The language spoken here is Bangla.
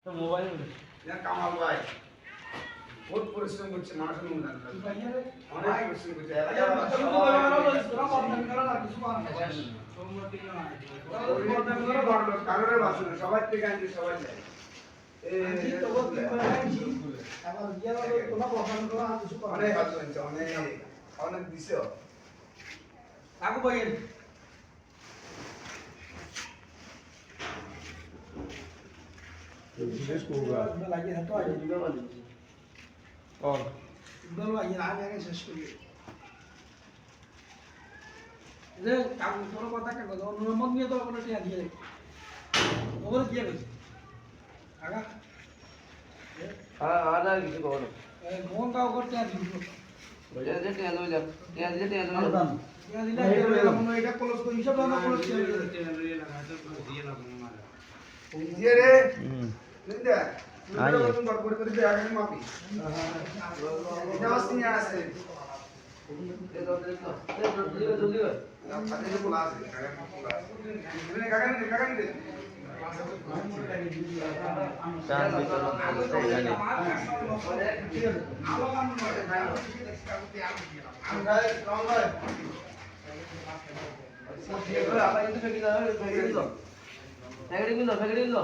তো মোবাইল কামাল ভাই বহুত পরিশ্রম করছে মানুষের মনে অনেক পরিশ্রম করছে কারোর বাসন সবাই থেকে আনছে সবাই অনেক অনেক অনেক দিছে বিশেষ করবা lagi satu aja juga balik oh udah lu aja aja yang saya sekali ini kamu kalau kata kan kalau nomor dia tuh apa dia dia nomor dia kan agak ada gitu kok ngomong kau kau dia dulu jadi dia dulu dia dia dia dulu dia dia mau itu kalau tuh bisa banget kalau dia দিয়ে রে নিন্দা আই নতুন বড় করে দিয়ে আগে মাপি এটা আসছে নিয়ে আসে এ তো দেখো জলদি কর আপনি তো বলা আছে কাকা নে চার ভিতর এখানে আবার কিন্তু ফেকি দাও ফ্যাক্টরি গুলো